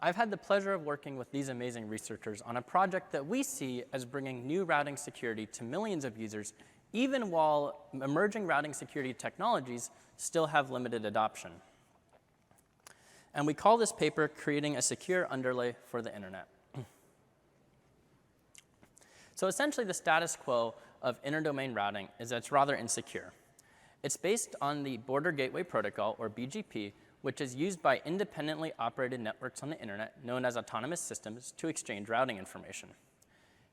I've had the pleasure of working with these amazing researchers on a project that we see as bringing new routing security to millions of users, even while emerging routing security technologies still have limited adoption. And we call this paper Creating a Secure Underlay for the Internet. So essentially, the status quo of interdomain routing is that it's rather insecure. It's based on the Border Gateway Protocol, or BGP, which is used by independently operated networks on the internet, known as autonomous systems, to exchange routing information.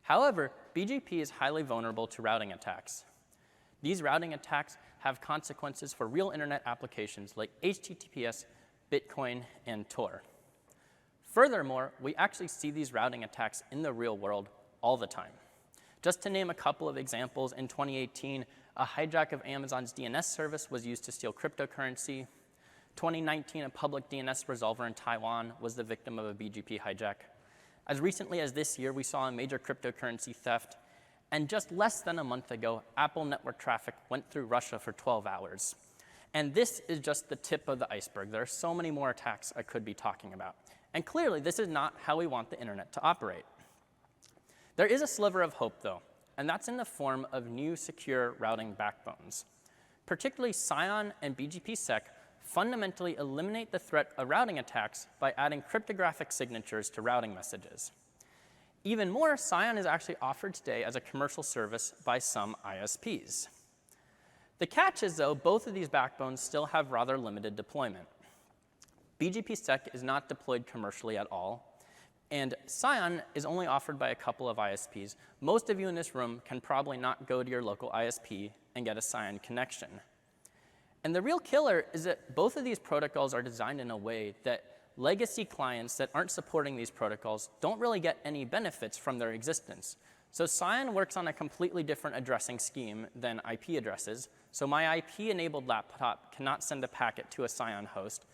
However, BGP is highly vulnerable to routing attacks. These routing attacks have consequences for real internet applications like HTTPS, Bitcoin, and Tor. Furthermore, we actually see these routing attacks in the real world all the time. Just to name a couple of examples, in 2018, a hijack of Amazon's DNS service was used to steal cryptocurrency. 2019, a public DNS resolver in Taiwan was the victim of a BGP hijack. As recently as this year, we saw a major cryptocurrency theft. And just less than a month ago, Apple network traffic went through Russia for 12 hours. And this is just the tip of the iceberg. There are so many more attacks I could be talking about. And clearly, this is not how we want the internet to operate. There is a sliver of hope, though, and that's in the form of new secure routing backbones. Particularly SCION and BGPsec fundamentally eliminate the threat of routing attacks by adding cryptographic signatures to routing messages. Even more, SCION is actually offered today as a commercial service by some ISPs. The catch is, though, both of these backbones still have rather limited deployment. BGPsec is not deployed commercially at all, and SCION is only offered by a couple of ISPs. Most of you in this room can probably not go to your local ISP and get a SCION connection. And the real killer is that both of these protocols are designed in a way that legacy clients that aren't supporting these protocols don't really get any benefits from their existence. So SCION works on a completely different addressing scheme than IP addresses. So my IP-enabled laptop cannot send a packet to a SCION host.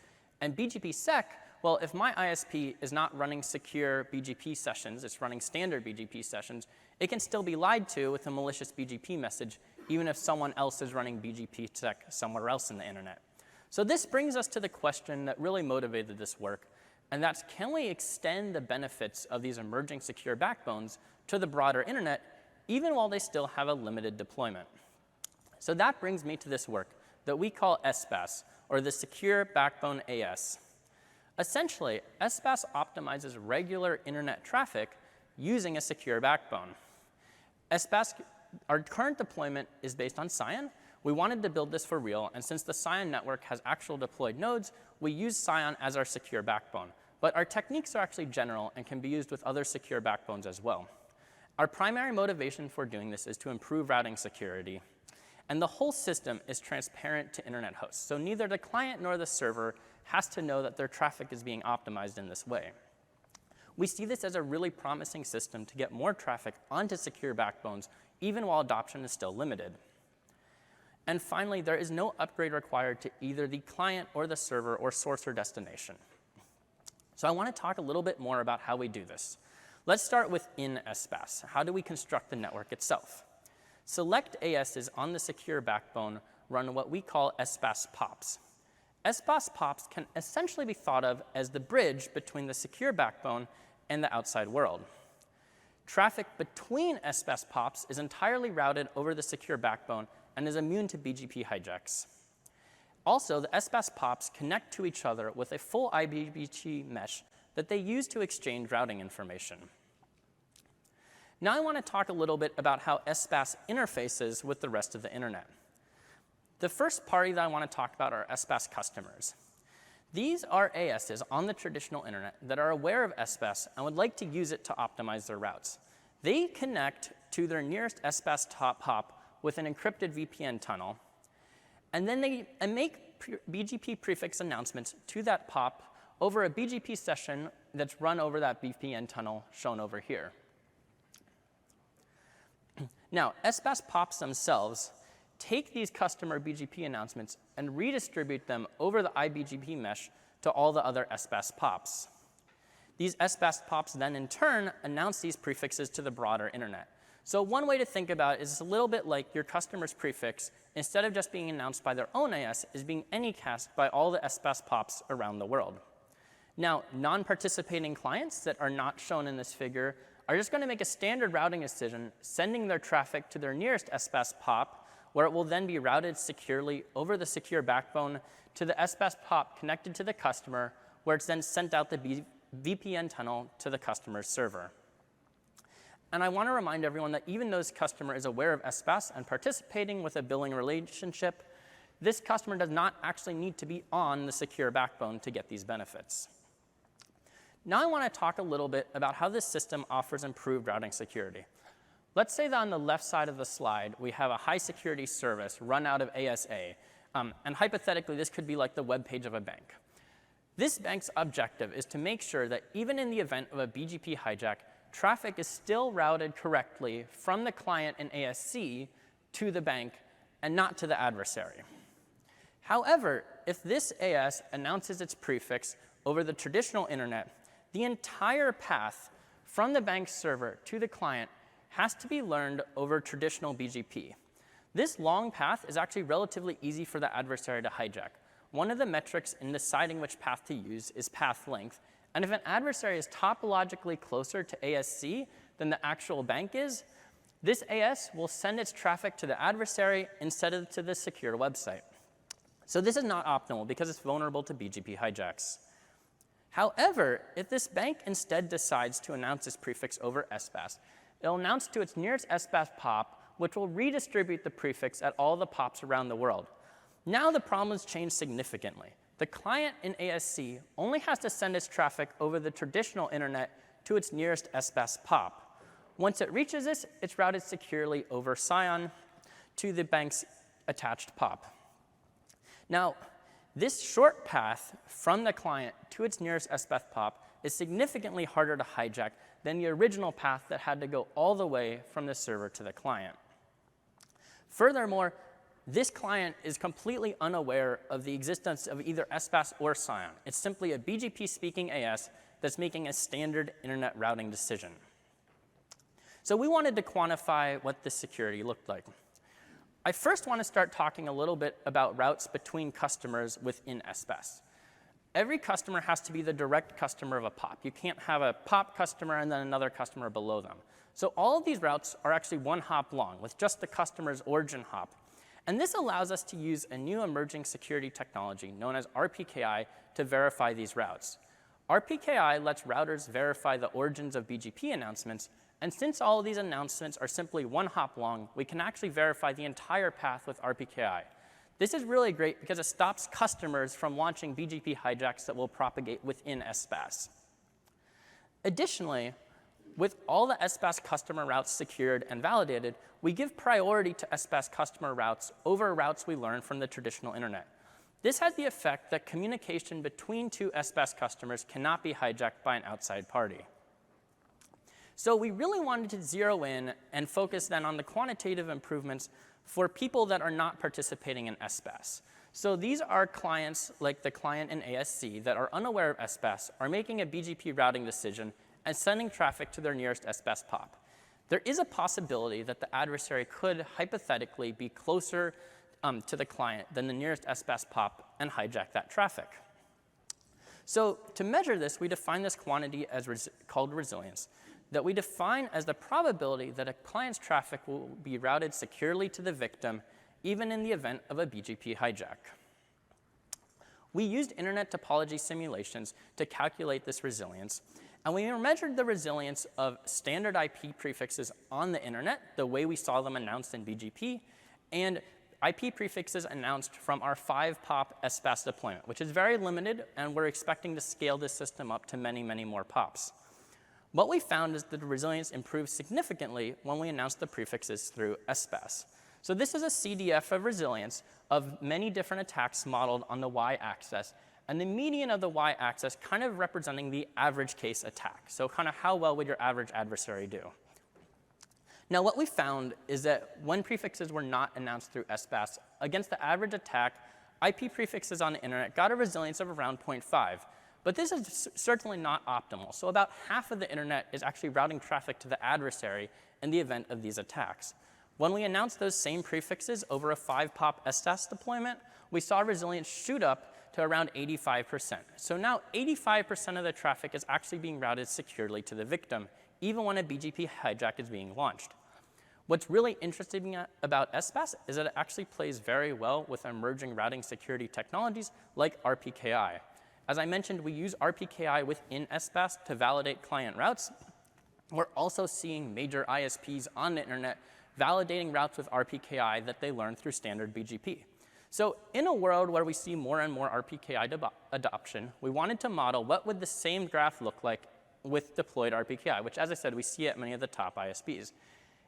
And BGPsec, well, if my ISP is not running secure BGP sessions, it's running standard BGP sessions, it can still be lied to with a malicious BGP message, even if someone else is running BGPsec somewhere else in the internet. So this brings us to the question that really motivated this work, and that's, can we extend the benefits of these emerging secure backbones to the broader internet, even while they still have a limited deployment? So that brings me to this work that we call SBAS, or the Secure Backbone AS. Essentially, SBAS optimizes regular internet traffic using a secure backbone. SBAS, our current deployment is based on SCION. We wanted to build this for real, and since the SCION network has actual deployed nodes, we use SCION as our secure backbone. But our techniques are actually general and can be used with other secure backbones as well. Our primary motivation for doing this is to improve routing security. And the whole system is transparent to internet hosts. So neither the client nor the server has to know that their traffic is being optimized in this way. We see this as a really promising system to get more traffic onto secure backbones, even while adoption is still limited. And finally, there is no upgrade required to either the client or the server or source or destination. So I want to talk a little bit more about how we do this. Let's start with in SBAS. How do we construct the network itself? Select ASs on the secure backbone run what we call SBAS PoPs. SBAS PoPs can essentially be thought of as the bridge between the secure backbone and the outside world. Traffic between SBAS PoPs is entirely routed over the secure backbone and is immune to BGP hijacks. Also, the SBAS PoPs connect to each other with a full IBGP mesh that they use to exchange routing information. Now I want to talk a little bit about how SBAS interfaces with the rest of the internet. The first party that I want to talk about are SBAS customers. These are ASs on the traditional internet that are aware of SBAS and would like to use it to optimize their routes. They connect to their nearest SBAS PoP with an encrypted VPN tunnel, and then they make BGP prefix announcements to that PoP over a BGP session that's run over that VPN tunnel shown over here. Now, SBAS PoPs themselves take these customer BGP announcements and redistribute them over the iBGP mesh to all the other SBAS PoPs. These SBAS PoPs then, in turn, announce these prefixes to the broader internet. So one way to think about it is it's a little bit like your customer's prefix, instead of just being announced by their own AS, is being anycast by all the SBAS PoPs around the world. Now, non-participating clients that are not shown in this figure are just going to make a standard routing decision, sending their traffic to their nearest SBAS PoP, where it will then be routed securely over the secure backbone to the SBAS PoP connected to the customer, where it's then sent out the VPN tunnel to the customer's server. And I want to remind everyone that even though this customer is aware of SBAS and participating with a billing relationship, this customer does not actually need to be on the secure backbone to get these benefits. Now I want to talk a little bit about how this system offers improved routing security. Let's say that on the left side of the slide, we have a high security service run out of ASA. And hypothetically, this could be like the web page of a bank. This bank's objective is to make sure that even in the event of a BGP hijack, traffic is still routed correctly from the client in ASC to the bank and not to the adversary. However, if this AS announces its prefix over the traditional internet, the entire path from the bank's server to the client has to be learned over traditional BGP. This long path is actually relatively easy for the adversary to hijack. One of the metrics in deciding which path to use is path length. And if an adversary is topologically closer to ASC than the actual bank is, this AS will send its traffic to the adversary instead of to the secure website. So this is not optimal because it's vulnerable to BGP hijacks. However, if this bank instead decides to announce its prefix over SBAS, it'll announce to its nearest SBAS PoP, which will redistribute the prefix at all the PoPs around the world. Now the problem has changed significantly. The client in ASC only has to send its traffic over the traditional internet to its nearest SBAS PoP. Once it reaches this, it's routed securely over SCION to the bank's attached PoP. Now, this short path from the client to its nearest SBAS PoP is significantly harder to hijack than the original path that had to go all the way from the server to the client. Furthermore, this client is completely unaware of the existence of either SBAS or SCION. It's simply a BGP-speaking AS that's making a standard internet routing decision. So we wanted to quantify what this security looked like. I first want to start talking a little bit about routes between customers within SBAS. Every customer has to be the direct customer of a PoP. You can't have a PoP customer and then another customer below them. So all of these routes are actually one hop long with just the customer's origin hop. And this allows us to use a new emerging security technology known as RPKI to verify these routes. RPKI lets routers verify the origins of BGP announcements. And since all of these announcements are simply one hop long, we can actually verify the entire path with RPKI. This is really great because it stops customers from launching BGP hijacks that will propagate within SBAS. Additionally, with all the SBAS customer routes secured and validated, we give priority to SBAS customer routes over routes we learn from the traditional internet. This has the effect that communication between two SBAS customers cannot be hijacked by an outside party. So we really wanted to zero in and focus then on the quantitative improvements for people that are not participating in SBAS. So these are clients like the client in ASC that are unaware of SBAS, are making a BGP routing decision, and sending traffic to their nearest SBAS PoP. There is a possibility that the adversary could hypothetically be closer to the client than the nearest SBAS PoP and hijack that traffic. So to measure this, we define this quantity as called resilience, that we define as the probability that a client's traffic will be routed securely to the victim, even in the event of a BGP hijack. We used internet topology simulations to calculate this resilience, and we measured the resilience of standard IP prefixes on the internet, the way we saw them announced in BGP, and IP prefixes announced from our 5-PoP SBAS deployment, which is very limited, and we're expecting to scale this system up to many, many more PoPs. What we found is that the resilience improved significantly when we announced the prefixes through SBAS. So this is a CDF of resilience of many different attacks modeled on the y-axis, and the median of the y-axis kind of representing the average case attack. So kind of how well would your average adversary do? Now what we found is that when prefixes were not announced through SBAS, against the average attack, IP prefixes on the internet got a resilience of around 0.5. But this is certainly not optimal. So about half of the internet is actually routing traffic to the adversary in the event of these attacks. When we announced those same prefixes over a 5-PoP SBAS deployment, we saw resilience shoot up to around 85%. So now 85% of the traffic is actually being routed securely to the victim, even when a BGP hijack is being launched. What's really interesting about SBAS is that it actually plays very well with emerging routing security technologies like RPKI. As I mentioned, we use RPKI within SBAS to validate client routes. We're also seeing major ISPs on the internet validating routes with RPKI that they learned through standard BGP. So in a world where we see more and more RPKI adoption, we wanted to model what would the same graph look like with deployed RPKI, which, as I said, we see at many of the top ISPs.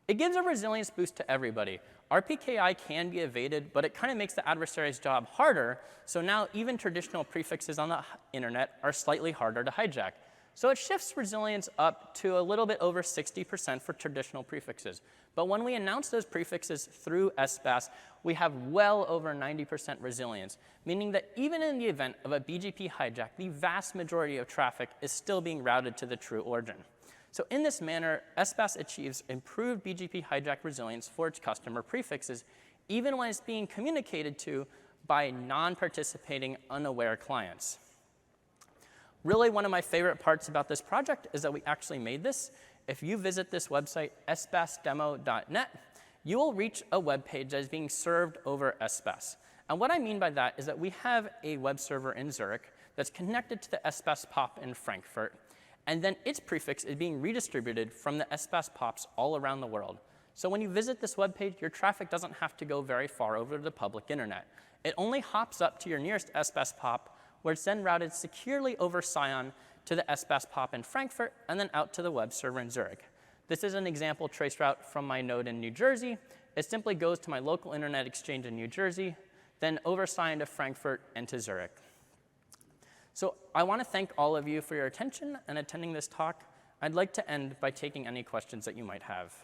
It gives a resilience boost to everybody. RPKI can be evaded, but it kind of makes the adversary's job harder. So now even traditional prefixes on the internet are slightly harder to hijack. So it shifts resilience up to a little bit over 60% for traditional prefixes. But when we announce those prefixes through SBAS, we have well over 90% resilience, meaning that even in the event of a BGP hijack, the vast majority of traffic is still being routed to the true origin. So in this manner, SBAS achieves improved BGP hijack resilience for its customer prefixes, even when it's being communicated to by non-participating, unaware clients. Really, one of my favorite parts about this project is that we actually made this. If you visit this website, sbasdemo.net, you will reach a web page that is being served over SBAS. And what I mean by that is that we have a web server in Zürich that's connected to the SBAS PoP in Frankfurt, and then its prefix is being redistributed from the SBAS PoPs all around the world. So when you visit this web page, your traffic doesn't have to go very far over the public internet. It only hops up to your nearest SBAS PoP, where it's then routed securely over SCION to the SBAS PoP in Frankfurt, and then out to the web server in Zürich. This is an example trace route from my node in New Jersey. It simply goes to my local internet exchange in New Jersey, then over SCION to Frankfurt and to Zürich. So I want to thank all of you for your attention and attending this talk. I'd like to end by taking any questions that you might have.